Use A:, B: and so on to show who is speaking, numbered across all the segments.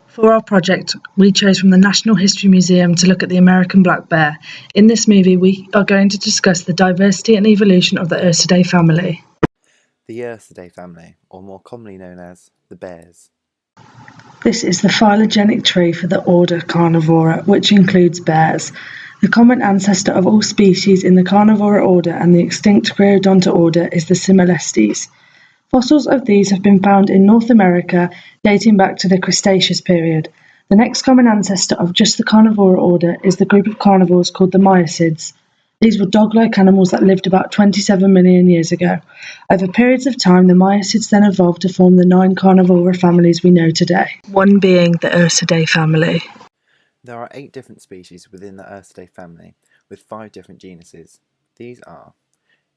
A: For our project, we chose from the National History Museum to look at the American black bear. In this movie, we are going to discuss the diversity and evolution of the Ursidae family.
B: The Ursidae family, or more commonly known as the bears.
A: This is the phylogenetic tree for the order Carnivora, which includes bears. The common ancestor of all species in the Carnivora order and the extinct Creodonta order is the Cimolestes. Fossils of these have been found in North America dating back to the Cretaceous period. The next common ancestor of just the Carnivora order is the group of carnivores called the Miacids. These were dog-like animals that lived about 27 million years ago. Over periods of time, the Miacids then evolved to form the 9 carnivora families we know today, one being the Ursidae family.
B: There are 8 different species within the Ursidae family, with 5 different genuses. These are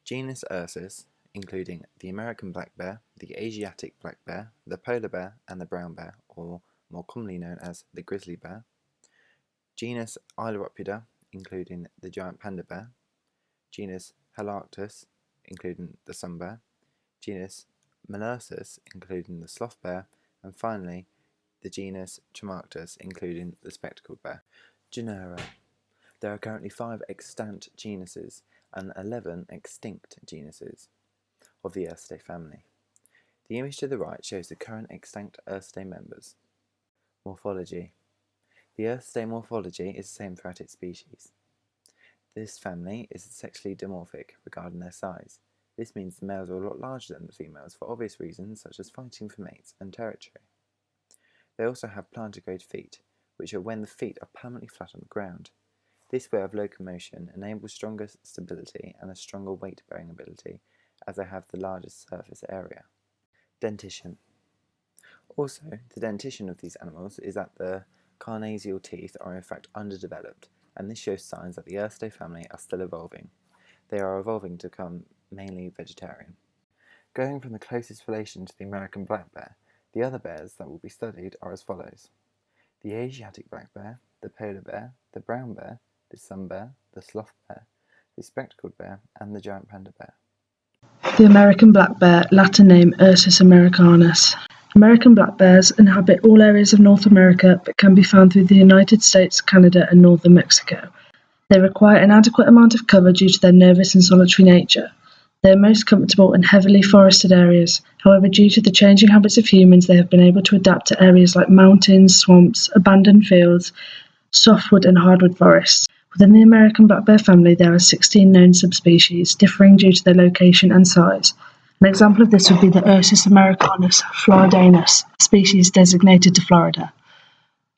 B: genus Ursus, including the American black bear, the Asiatic black bear, the polar bear, and the brown bear, or more commonly known as the grizzly bear. Genus Ailuropoda, including the giant panda bear. Genus Halarctus, including the sun bear. Genus Molursus, including the sloth bear. And finally, the genus Tremarctus, including the spectacled bear. Genera. There are currently 5 extant genuses and 11 extinct genuses of the Ursidae family. The image to the right shows the current extinct Ursidae members. Morphology. The Ursidae morphology is the same throughout its species. This family is sexually dimorphic regarding their size. This means the males are a lot larger than the females for obvious reasons such as fighting for mates and territory. They also have plantigrade feet, which are when the feet are permanently flat on the ground. This way of locomotion enables stronger stability and a stronger weight-bearing ability, as they have the largest surface area. Dentition. Also, the dentition of these animals is that the carnassial teeth are in fact underdeveloped, and this shows signs that the Ursidae family are still evolving. They are evolving to become mainly vegetarian. Going from the closest relation to the American black bear, the other bears that will be studied are as follows: the Asiatic black bear, the polar bear, the brown bear, the sun bear, the sloth bear, the spectacled bear, and the giant panda bear.
A: The American black bear, Latin name Ursus americanus. American black bears inhabit all areas of North America but can be found through the United States, Canada, and northern Mexico. They require an adequate amount of cover due to their nervous and solitary nature. They are most comfortable in heavily forested areas. However, due to the changing habits of humans, they have been able to adapt to areas like mountains, swamps, abandoned fields, softwood and hardwood forests. Within the American black bear family, there are 16 known subspecies, differing due to their location and size. An example of this would be the Ursus americanus floridanus, a species designated to Florida.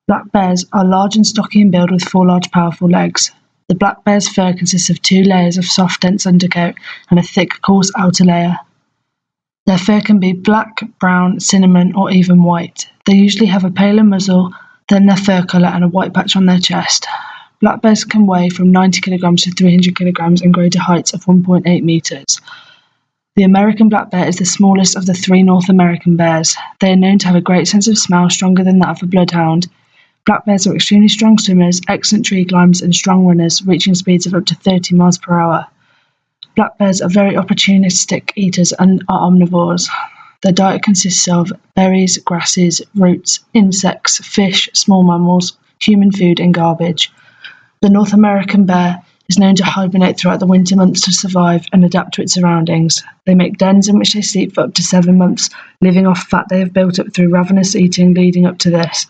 A: Black bears are large and stocky in build with 4 large powerful legs. The black bear's fur consists of 2 layers of soft dense undercoat and a thick coarse outer layer. Their fur can be black, brown, cinnamon or even white. They usually have a paler muzzle than their fur colour and a white patch on their chest. Black bears can weigh from 90 kilograms to 300 kilograms and grow to heights of 1.8 meters. The American black bear is the smallest of the 3 North American bears. They are known to have a great sense of smell, stronger than that of a bloodhound. Black bears are extremely strong swimmers, excellent tree climbers, and strong runners, reaching speeds of up to 30 miles per hour. Black bears are very opportunistic eaters and are omnivores. Their diet consists of berries, grasses, roots, insects, fish, small mammals, human food, and garbage. The North American bear is known to hibernate throughout the winter months to survive and adapt to its surroundings. They make dens in which they sleep for up to 7 months, living off fat they have built up through ravenous eating leading up to this.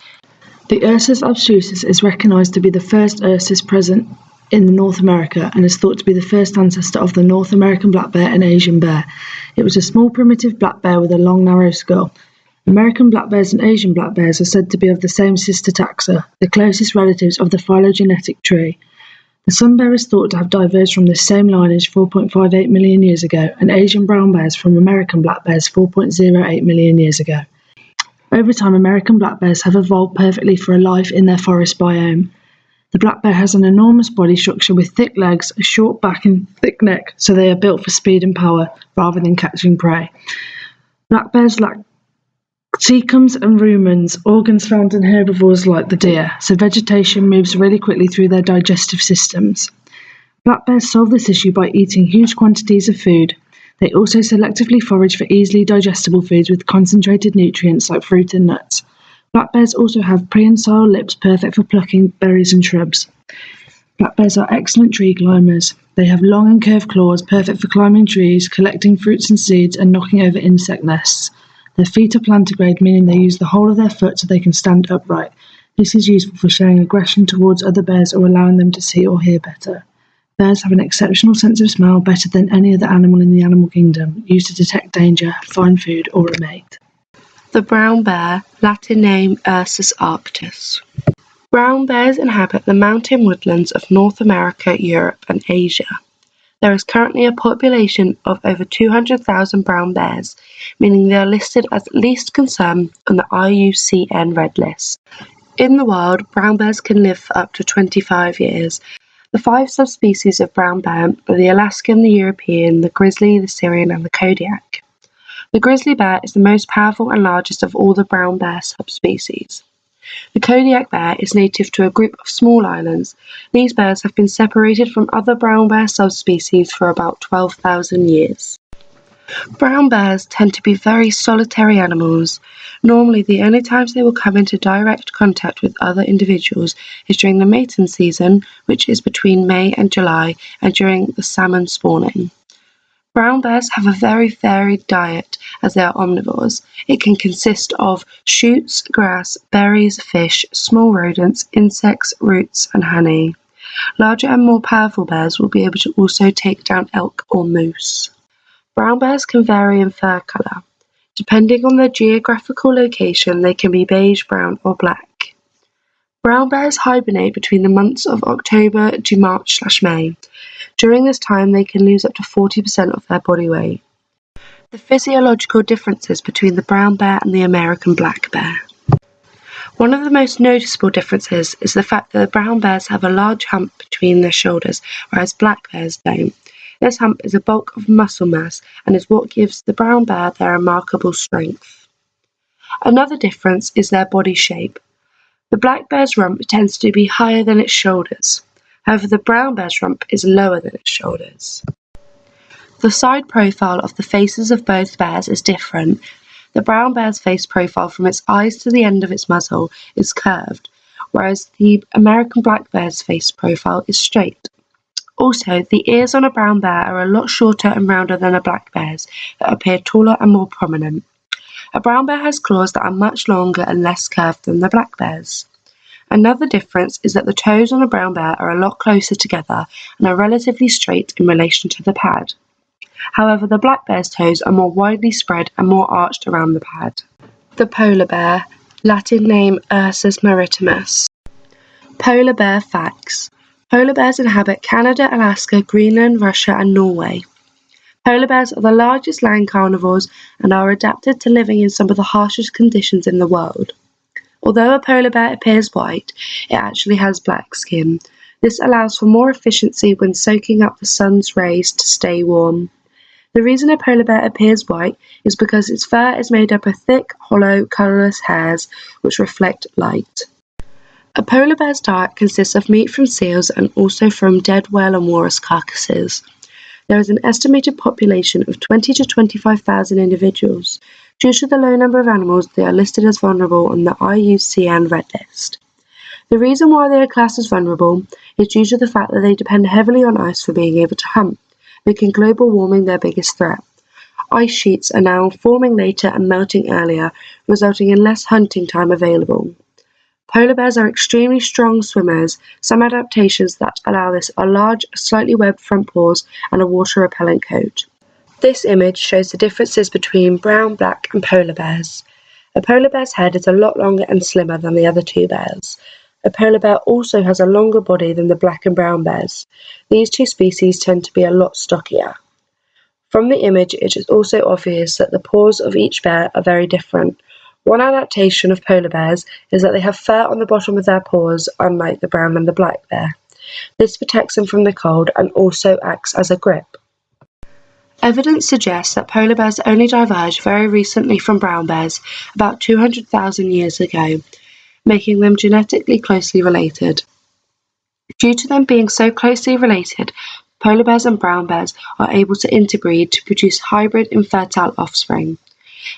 A: The Ursus obstrusus is recognised to be the first Ursus present in North America and is thought to be the first ancestor of the North American black bear and Asian bear. It was a small primitive black bear with a long narrow skull. American black bears and Asian black bears are said to be of the same sister taxa, the closest relatives of the phylogenetic tree. The sun bear is thought to have diverged from this same lineage 4.58 million years ago, and Asian brown bears from American black bears 4.08 million years ago. Over time, American black bears have evolved perfectly for a life in their forest biome. The black bear has an enormous body structure with thick legs, a short back and thick neck, so they are built for speed and power rather than catching prey. Black bears lack cecums and rumens, organs found in herbivores like the deer, so vegetation moves really quickly through their digestive systems. Black bears solve this issue by eating huge quantities of food. They also selectively forage for easily digestible foods with concentrated nutrients like fruit and nuts. Black bears also have prehensile lips perfect for plucking berries and shrubs. Black bears are excellent tree climbers. They have long and curved claws perfect for climbing trees, collecting fruits and seeds, and knocking over insect nests. Their feet are plantigrade, meaning they use the whole of their foot so they can stand upright. This is useful for showing aggression towards other bears or allowing them to see or hear better. Bears have an exceptional sense of smell, better than any other animal in the animal kingdom, used to detect danger, find food, or a mate.
C: The brown bear, Latin name Ursus arctos. Brown bears inhabit the mountain woodlands of North America, Europe, and Asia. There is currently a population of over 200,000 brown bears, meaning they are listed as least concern on the IUCN Red List. In the wild, brown bears can live for up to 25 years. The 5 subspecies of brown bear are the Alaskan, the European, the grizzly, the Syrian, and the Kodiak. The grizzly bear is the most powerful and largest of all the brown bear subspecies. The Kodiak bear is native to a group of small islands. These bears have been separated from other brown bear subspecies for about 12,000 years. Brown bears tend to be very solitary animals. Normally, the only times they will come into direct contact with other individuals is during the mating season, which is between May and July, and during the salmon spawning. Brown bears have a very varied diet as they are omnivores. It can consist of shoots, grass, berries, fish, small rodents, insects, roots, and honey. Larger and more powerful bears will be able to also take down elk or moose. Brown bears can vary in fur colour. Depending on their geographical location, they can be beige, brown, or black. Brown bears hibernate between the months of October to March/May. During this time, they can lose up to 40% of their body weight. The physiological differences between the brown bear and the American black bear. One of the most noticeable differences is the fact that the brown bears have a large hump between their shoulders, whereas black bears don't. This hump is a bulk of muscle mass and is what gives the brown bear their remarkable strength. Another difference is their body shape. The black bear's rump tends to be higher than its shoulders. However, the brown bear's rump is lower than its shoulders. The side profile of the faces of both bears is different. The brown bear's face profile from its eyes to the end of its muzzle is curved, whereas the American black bear's face profile is straight. Also, the ears on a brown bear are a lot shorter and rounder than a black bear's, that appear taller and more prominent. A brown bear has claws that are much longer and less curved than the black bear's. Another difference is that the toes on a brown bear are a lot closer together and are relatively straight in relation to the pad. However, the black bear's toes are more widely spread and more arched around the pad. The polar bear, Latin name Ursus maritimus. Polar bear facts. Polar bears inhabit Canada, Alaska, Greenland, Russia, and Norway. Polar bears are the largest land carnivores and are adapted to living in some of the harshest conditions in the world. Although a polar bear appears white, it actually has black skin. This allows for more efficiency when soaking up the sun's rays to stay warm. The reason a polar bear appears white is because its fur is made up of thick, hollow, colourless hairs which reflect light. A polar bear's diet consists of meat from seals and also from dead whale and walrus carcasses. There is an estimated population of 20 to 25,000 individuals. Due to the low number of animals, they are listed as vulnerable on the IUCN Red List. The reason why they are classed as vulnerable is due to the fact that they depend heavily on ice for being able to hunt, making global warming their biggest threat. Ice sheets are now forming later and melting earlier, resulting in less hunting time available. Polar bears are extremely strong swimmers. Some adaptations that allow this are large, slightly webbed front paws and a water-repellent coat. This image shows the differences between brown, black, and polar bears. A polar bear's head is a lot longer and slimmer than the other two bears. A polar bear also has a longer body than the black and brown bears. These two species tend to be a lot stockier. From the image, it is also obvious that the paws of each bear are very different. One adaptation of polar bears is that they have fur on the bottom of their paws, unlike the brown and the black bear. This protects them from the cold and also acts as a grip. Evidence suggests that polar bears only diverged very recently from brown bears, about 200,000 years ago, making them genetically closely related. Due to them being so closely related, polar bears and brown bears are able to interbreed to produce hybrid infertile offspring.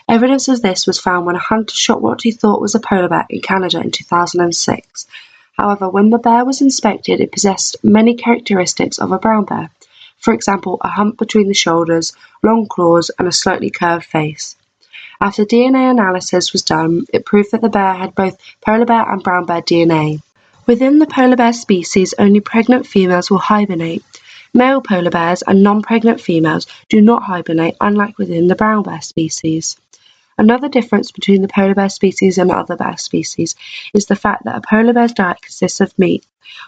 C: Evidence of this was found when a hunter shot what he thought was a polar bear in Canada in 2006. However, when the bear was inspected, it possessed many characteristics of a brown bear. For example, a hump between the shoulders, long claws, and a slightly curved face. After DNA analysis was done, it proved that the bear had both polar bear and brown bear DNA. Within the polar bear species, only pregnant females will hibernate. Male polar bears and non-pregnant females do not hibernate, unlike within the brown bear species. Another difference between the polar bear species and other bear species is the fact that a polar bear's diet consists of meat,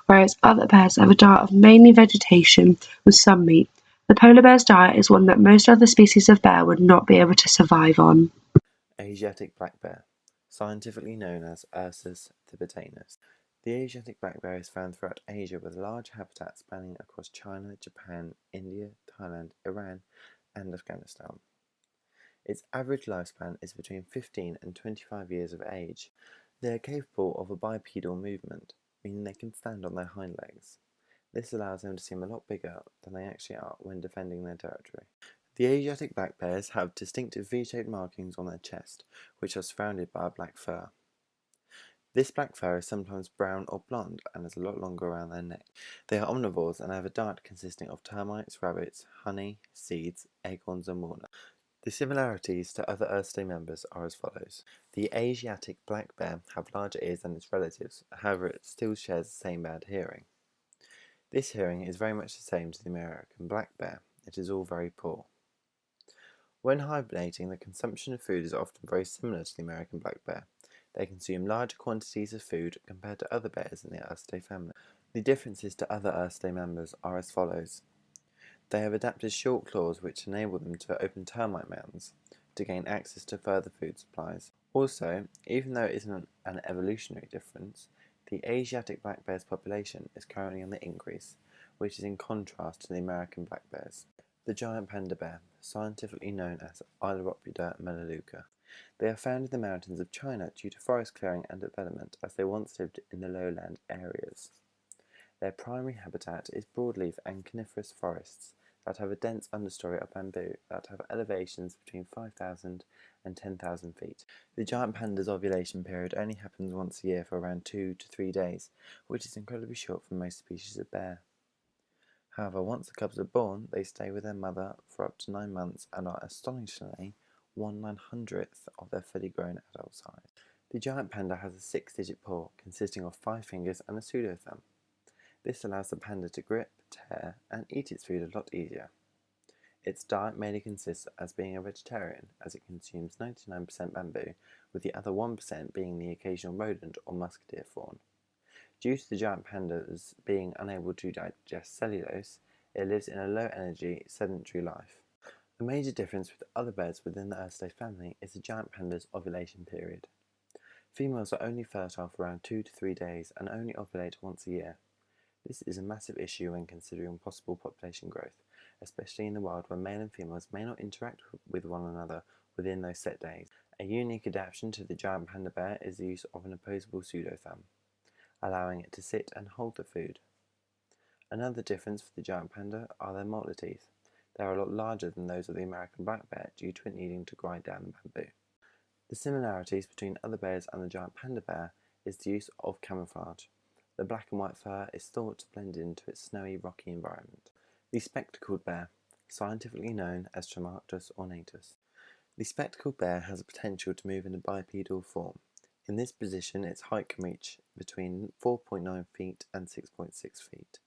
C: whereas other bears have a diet of mainly vegetation with some meat. The polar bear's diet is one that most other species of bear would not be able to survive on.
B: Asiatic black bear, scientifically known as Ursus thibetanus. The Asiatic black bear is found throughout Asia with a large habitat spanning across China, Japan, India, Thailand, Iran, and Afghanistan. Its average lifespan is between 15 and 25 years of age. They are capable of a bipedal movement, meaning they can stand on their hind legs. This allows them to seem a lot bigger than they actually are when defending their territory. The Asiatic black bears have distinctive V-shaped markings on their chest, which are surrounded by a black fur. This black fur is sometimes brown or blonde and is a lot longer around their neck. They are omnivores and have a diet consisting of termites, rabbits, honey, seeds, acorns, and walnuts. The similarities to other Earthsday members are as follows. The Asiatic black bear have larger ears than its relatives, however it still shares the same bad hearing. This hearing is very much the same to the American black bear. It is all very poor. When hibernating, the consumption of food is often very similar to the American black bear. They consume larger quantities of food compared to other bears in the Earthsday family. The differences to other Earthsday members are as follows. They have adapted short claws which enable them to open termite mounds to gain access to further food supplies. Also, even though it isn't an evolutionary difference, the Asiatic black bear's population is currently on the increase, which is in contrast to the American black bears. The giant panda bear, scientifically known as Ailuropoda melaleuca. They are found in the mountains of China due to forest clearing and development, as they once lived in the lowland areas. Their primary habitat is broadleaf and coniferous forests that have a dense understory of bamboo that have elevations between 5,000 and 10,000 feet. The giant panda's ovulation period only happens once a year for around 2 to 3 days, which is incredibly short for most species of bear. However, once the cubs are born, they stay with their mother for up to 9 months and are astonishingly 1/900th of their fully grown adult size. The giant panda has a 6-digit paw consisting of 5 fingers and a pseudo-thumb. This allows the panda to grip, tear, and eat its food a lot easier. Its diet mainly consists as being a vegetarian, as it consumes 99% bamboo, with the other 1% being the occasional rodent or musketeer fawn. Due to the giant pandas being unable to digest cellulose, it lives in a low-energy, sedentary life. A major difference with other bears within the Earthsday family is the giant panda's ovulation period. Females are only fertile for around 2 to 3 days and only ovulate once a year. This is a massive issue when considering possible population growth, especially in the wild where male and females may not interact with one another within those set days. A unique adaptation to the giant panda bear is the use of an opposable pseudo-thumb, allowing it to sit and hold the food. Another difference for the giant panda are their molars teeth. They are a lot larger than those of the American black bear due to it needing to grind down the bamboo. The similarities between other bears and the giant panda bear is the use of camouflage. The black and white fur is thought to blend into its snowy, rocky environment. The spectacled bear, scientifically known as Tremarctos ornatus. The spectacled bear has the potential to move in a bipedal form. In this position, its height can reach between 4.9 feet and 6.6 feet.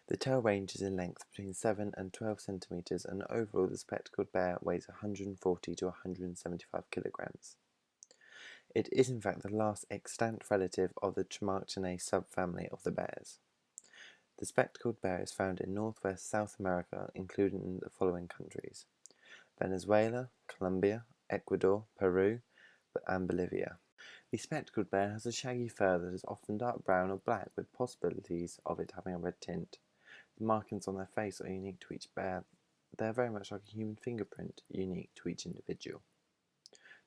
B: The tail ranges in length between 7 and 12 centimeters, and overall the spectacled bear weighs 140 to 175 kilograms. It is in fact the last extant relative of the Tremarctinae subfamily of the bears. The spectacled bear is found in northwest South America, including the following countries: Venezuela, Colombia, Ecuador, Peru, and Bolivia. The spectacled bear has a shaggy fur that is often dark brown or black, with possibilities of it having a red tint. The markings on their face are unique to each bear. They are very much like a human fingerprint, unique to each individual.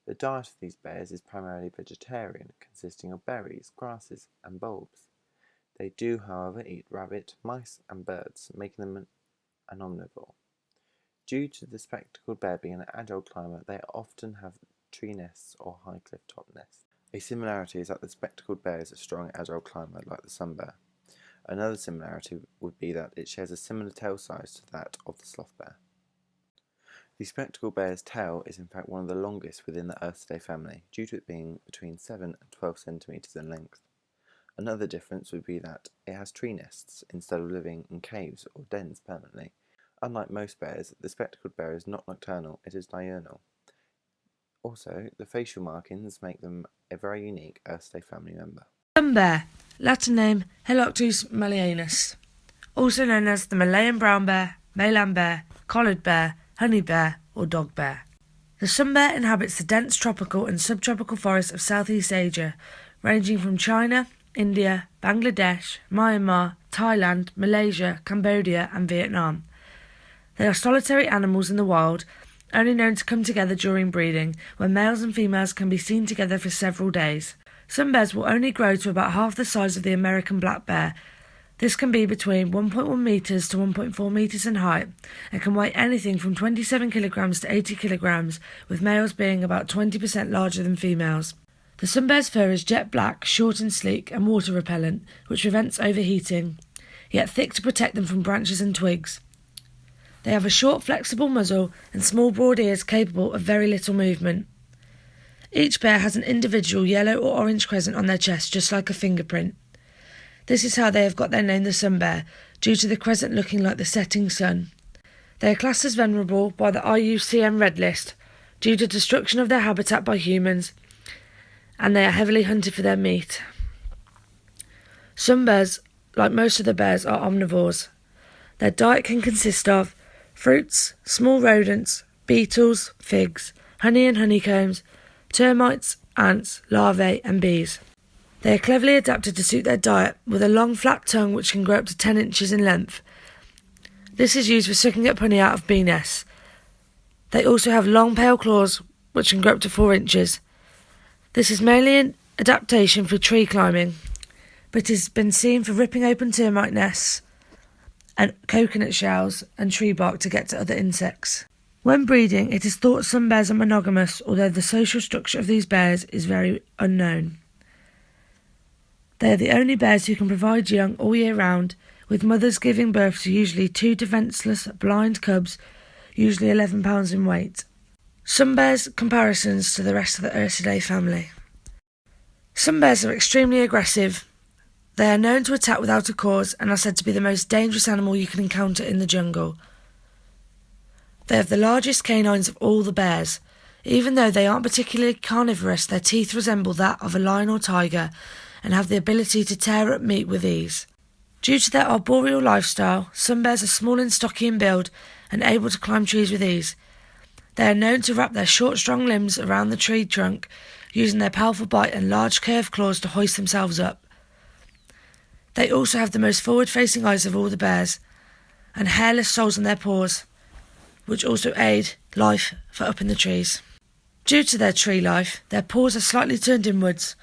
B: The diet of these bears is primarily vegetarian, consisting of berries, grasses, and bulbs. They do, however, eat rabbit, mice, and birds, making them an omnivore. Due to the spectacled bear being an agile climber, they often have tree nests or high cliff top nests. A similarity is that the spectacled bear is a strong agile climber like the sun bear. Another similarity would be that it shares a similar tail size to that of the sloth bear. The spectacled bear's tail is in fact one of the longest within the Ursidae family, due to it being between 7 and 12 centimeters in length. Another difference would be that it has tree nests instead of living in caves or dens permanently. Unlike most bears, the spectacled bear is not nocturnal, it is diurnal. Also, the facial markings make them a very unique Ursidae family member.
A: Sun bear, Latin name Heloctus malianus, also known as the Malayan brown bear, Malay bear, collared bear, honey bear or dog bear. The sun bear inhabits the dense tropical and subtropical forests of Southeast Asia, ranging from China, India, Bangladesh, Myanmar, Thailand, Malaysia, Cambodia and Vietnam. They are solitary animals in the wild, only known to come together during breeding, when males and females can be seen together for several days. Sun bears will only grow to about half the size of the American black bear. This can be between 1.1 metres to 1.4 metres in height and can weigh anything from 27 kilograms to 80 kilograms, with males being about 20% larger than females. The sun bear's fur is jet black, short and sleek and water repellent, which prevents overheating, yet thick to protect them from branches and twigs. They have a short flexible muzzle and small broad ears capable of very little movement. Each bear has an individual yellow or orange crescent on their chest, just like a fingerprint. This is how they have got their name, the sun bear, due to the crescent looking like the setting sun. They are classed as vulnerable by the IUCN Red List due to destruction of their habitat by humans, and they are heavily hunted for their meat. Sun bears, like most of the bears, are omnivores. Their diet can consist of fruits, small rodents, beetles, figs, honey and honeycombs, termites, ants, larvae and bees. They are cleverly adapted to suit their diet, with a long flat tongue which can grow up to 10 inches in length. This is used for sucking up honey out of bee nests. They also have long pale claws which can grow up to 4 inches. This is mainly an adaptation for tree climbing, but has been seen for ripping open termite nests and coconut shells and tree bark to get to other insects. When breeding, it is thought some bears are monogamous, although the social structure of these bears is very unknown. They are the only bears who can provide young all year round, with mothers giving birth to usually 2 defenceless, blind cubs, usually 11 pounds in weight. Sun bears' comparisons to the rest of the Ursidae family. Sun bears are extremely aggressive. They are known to attack without a cause and are said to be the most dangerous animal you can encounter in the jungle. They have the largest canines of all the bears. Even though they aren't particularly carnivorous, their teeth resemble that of a lion or tiger and have the ability to tear up meat with ease. Due to their arboreal lifestyle, sun bears are small and stocky in build and able to climb trees with ease. They are known to wrap their short, strong limbs around the tree trunk, using their powerful bite and large curved claws to hoist themselves up. They also have the most forward-facing eyes of all the bears, and hairless soles on their paws, which also aid life for up in the trees. Due to their tree life, their paws are slightly turned inwards.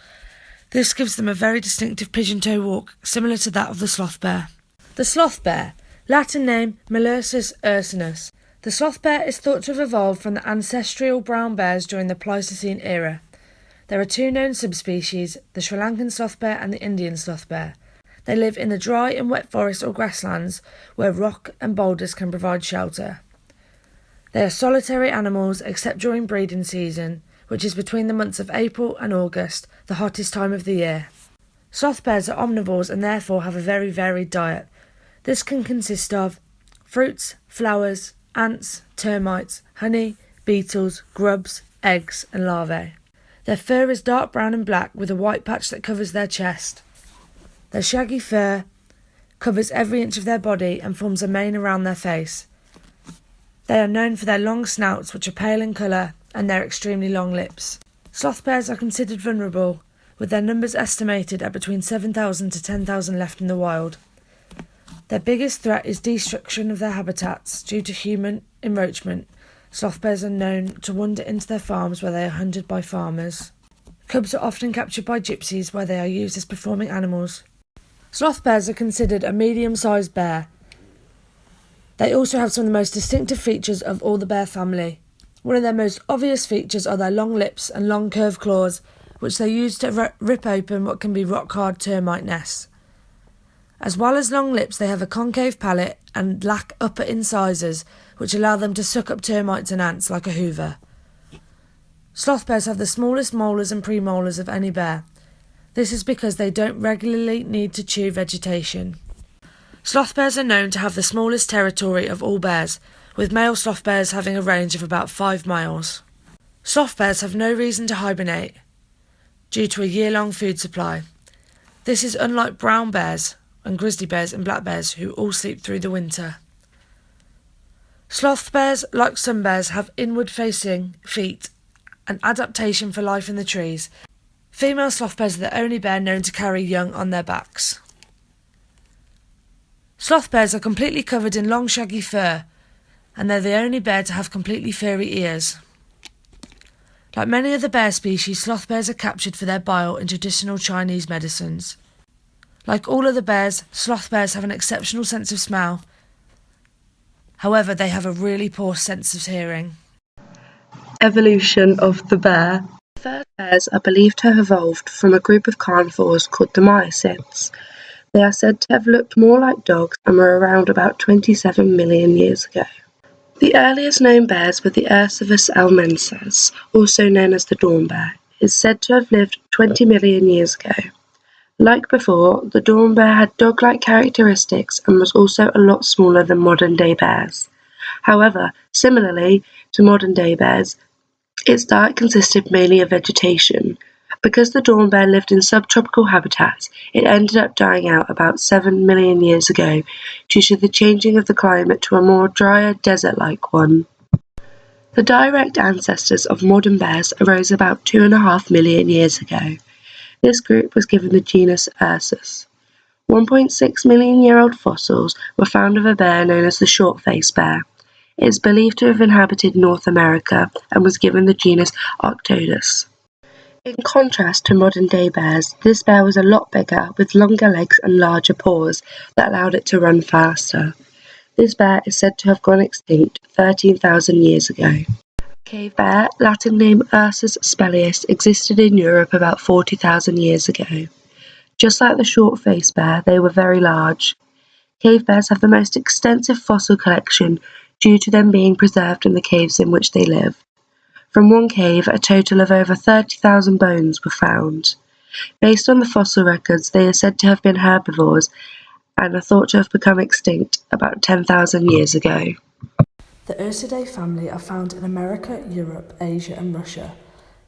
A: This gives them a very distinctive pigeon-toe walk, similar to that of the sloth bear. The sloth bear, Latin name Melursus ursinus. The sloth bear is thought to have evolved from the ancestral brown bears during the Pleistocene era. There are 2 known subspecies, the Sri Lankan sloth bear and the Indian sloth bear. They live in the dry and wet forests or grasslands where rock and boulders can provide shelter. They are solitary animals except during breeding season, which is between the months of April and August, the hottest time of the year. Sloth bears are omnivores and therefore have a very varied diet. This can consist of fruits, flowers, ants, termites, honey, beetles, grubs, eggs and larvae. Their fur is dark brown and black with a white patch that covers their chest. Their shaggy fur covers every inch of their body and forms a mane around their face. They are known for their long snouts, which are pale in colour, and their extremely long lips. Sloth bears are considered vulnerable, with their numbers estimated at between 7,000 to 10,000 left in the wild. Their biggest threat is destruction of their habitats due to human encroachment. Sloth bears are known to wander into their farms where they are hunted by farmers. Cubs are often captured by gypsies where they are used as performing animals. Sloth bears are considered a medium-sized bear.
D: They also have some of the most distinctive features of all the bear family. One of their most obvious features are their long lips and long curved claws, which they use to rip open what can be rock-hard termite nests. As well as long lips, they have a concave palate and lack upper incisors, which allow them to suck up termites and ants like a hoover. Sloth bears have the smallest molars and premolars of any bear. This is because they don't regularly need to chew vegetation. Sloth bears are known to have the smallest territory of all bears, with male sloth bears having a range of about 5 miles. Sloth bears have no reason to hibernate due to a year-long food supply. This is unlike brown bears and grizzly bears and black bears, who all sleep through the winter. Sloth bears, like some bears, have inward-facing feet, an adaptation for life in the trees. Female sloth bears are the only bear known to carry young on their backs. Sloth bears are completely covered in long shaggy fur, and they're the only bear to have completely furry ears. Like many other bear species, sloth bears are captured for their bile in traditional Chinese medicines. Like all other bears, sloth bears have an exceptional sense of smell. However, they have a really poor sense of hearing.
C: Evolution of the bear. The first bears are believed to have evolved from a group of carnivores called the myocytes. They are said to have looked more like dogs and were around about 27 million years ago. The earliest known bears were the Ursus elmensis, also known as the dawn bear. It is said to have lived 20 million years ago. Like before, the dawn bear had dog-like characteristics and was also a lot smaller than modern-day bears. However, similarly to modern-day bears, its diet consisted mainly of vegetation. Because the dawn bear lived in subtropical habitats, it ended up dying out about 7 million years ago due to the changing of the climate to a more drier, desert-like one. The direct ancestors of modern bears arose about 2.5 million years ago. This group was given the genus Ursus. 1.6 million-year-old fossils were found of a bear known as the short-faced bear. It is believed to have inhabited North America and was given the genus Arctodus. In contrast to modern-day bears, this bear was a lot bigger, with longer legs and larger paws that allowed it to run faster. This bear is said to have gone extinct 13,000 years ago. Cave bear, Latin name Ursus spelaeus, existed in Europe about 40,000 years ago. Just like the short-faced bear, they were very large. Cave bears have the most extensive fossil collection due to them being preserved in the caves in which they live. From one cave, a total of over 30,000 bones were found. Based on the fossil records, they are said to have been herbivores and are thought to have become extinct about 10,000 years ago.
A: The Ursidae family are found in America, Europe, Asia and Russia.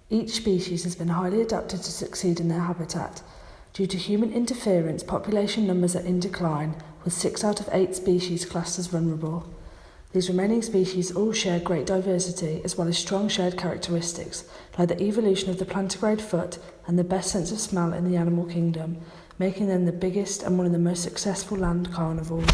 A: Each species has been highly adapted to succeed in their habitat. Due to human interference, population numbers are in decline, with 6 out of 8 species classed as vulnerable. These remaining species all share great diversity as well as strong shared characteristics, like the evolution of the plantigrade foot and the best sense of smell in the animal kingdom, making them the biggest and one of the most successful land carnivores.